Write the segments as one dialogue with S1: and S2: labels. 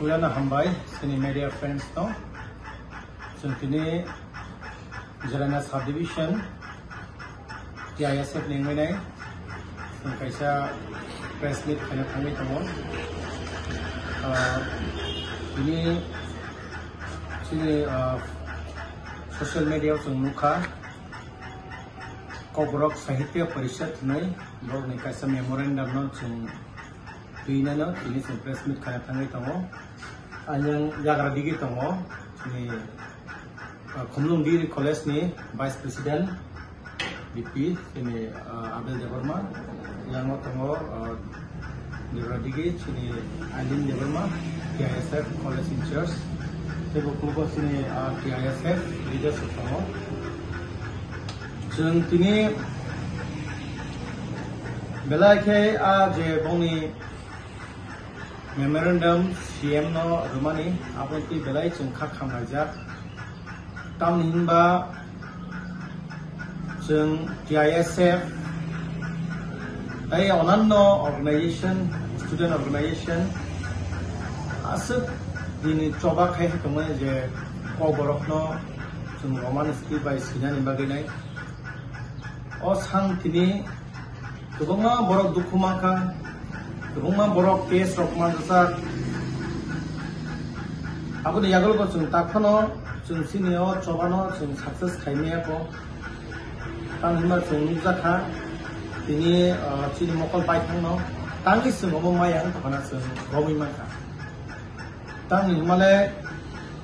S1: Kulana Hambai, Sini Media Friends no. Sini Jelana Subdivision, TISF Ningwinai, Kaisa Press Meet Kana Tangi Tamon. Ini sini social media Muka Kobrok Sahitya Parishad Noi, Bro Nikasa Memorandum no Tuina no, ini press meet Kana Tangi Tamon. Anyang jaga digi tamo ni Kumlung Diri College ni Vice President BP ini Abel Devarma yang tamo jaga digi sini Alin Devarma TISF College in Church sebab kelompok sini TISF leadership tamo jeng tini belai ke je boni Memorandum CM no Romani apun ti belai jengkak hamajak tahun hingga jeng TISF ay onanno organization student organization asuk dini coba kai kemudian je kau borok no jeng Roman ski by sinan baginai o sang tini kebunga borok dukumaka Rumah borok case rokman besar. Aku ni jagal ko cung takano, cung sini o coba no, cung sukses kayaknya ko. Tang hima cung nukza ka, ini sini mokol baik no. Tangi cung ngomong mayang, takana cung ngomong maka. Tang hima le,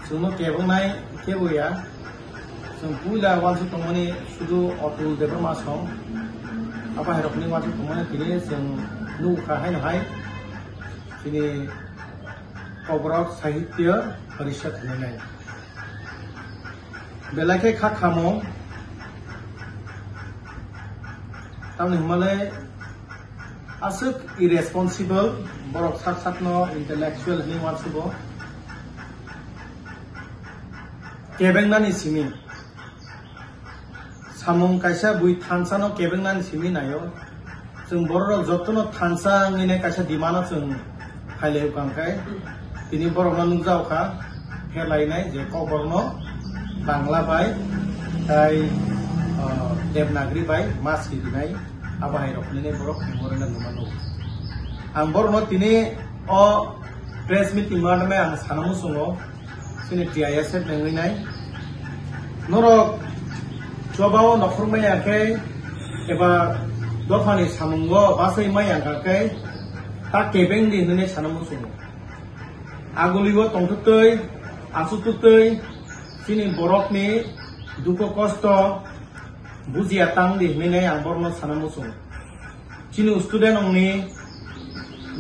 S1: cung no kebong nai kebu ya. Cung pula wansu tongoni sudu otul deber masong. Apa herok ni wansu tongoni kini cung Nuka hai hai, sini Kobrok Sahitya Parishad Nilai. Belai kak kamu, tahun Himalaya asuk irresponsible, borok sak no intellectual ni wansubo. Kebengnan isimi, samung kaisa bui tansa no kebengnan isimi nayo. Jeng borok jotono tansa ngine kaisa dimana jeng haile kangkai ini borok no nungjau ka herlainai je koborok no Bangla bai tai Devanagari bai mas dinai aba hai rokni borok memorandum numano ang borok no tini o press meet imad me ang sanamu sungo sini TISF nenginai norok cobao nokfurme yakai eba Dofani samunggo bahasa imai yang kakai tak kebeng di Indonesia namun sungu. Aguligo tongtutui, asututui, sini borok ni duko kosto buziatang di Indonesia yang borno sanamu sungu. Sini student ni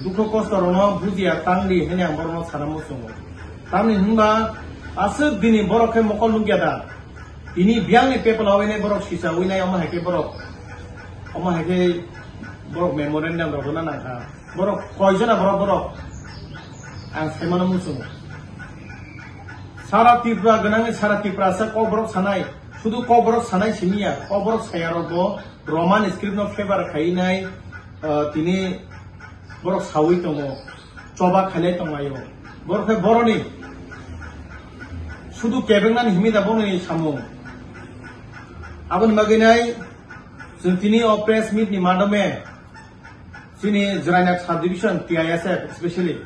S1: duko kosto rono buziatang di Indonesia yang borno sanamu sungu. Kami hingga asuk dini borok ke mokol lungiada. Ini biang ni people awene borok sisa wina yang mah ke borok. Oma heke borok memorandum rokona naka borok koijana borok ang semana musuh sara tipra ganang sara tipra sa ko borok sanai sudu ko borok sanai simia ko borok sayarogo Roman script no favor kainai tini borok sawi tongo coba khale tongayo borok boroni sudu kebengnan himida boni samung abon maginai Sini press meet ni madame, sini Jelana Subdivision TISF especially.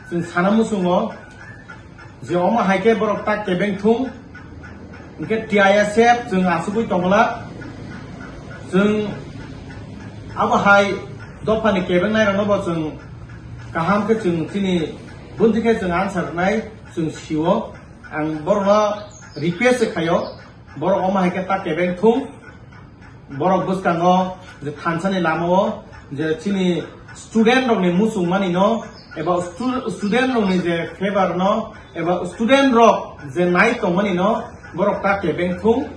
S1: Sini sanamu sungo, joma haike borok tak kebeng tung, ingke TISF jeng asubui tongla, jeng apa hai dopani kebeng nai ranobo jeng kaham ke jeng sini bunti ke jeng answer nai jeng siwo, ang borok request kayo, borok oma haike tak kebeng tung. Borok buskango je tansani lamo je chini student rok ni musung mani no eba student rok ni je favor no eba student rok je nai tong mani no borok ta ke beng thung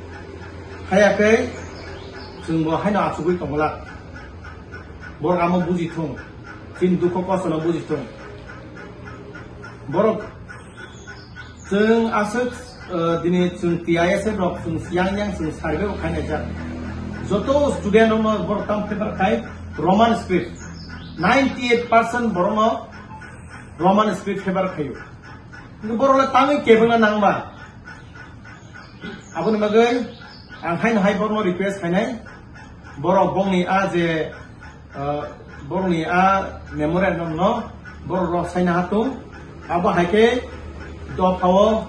S1: haya ke jungbo haina achugui tongla borok amo buji thung chin duko kosono buji thung borok jeng asuk dini jeng TISF rok jeng siang yang jeng sarbe khaina ja Joto student ono borok tam paper kai Roman script 98% borok Roman speed fever kayo. Nung boro la tangi kebeng na nangba. Abon magay ang hay boro request kanay boro bong ni a je boro ni a memorandum no boro ro sign hatu abo haike do pawo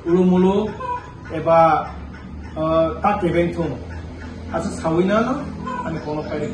S1: ulumulu eba ta kebeng thung asa sawina no ani kono paire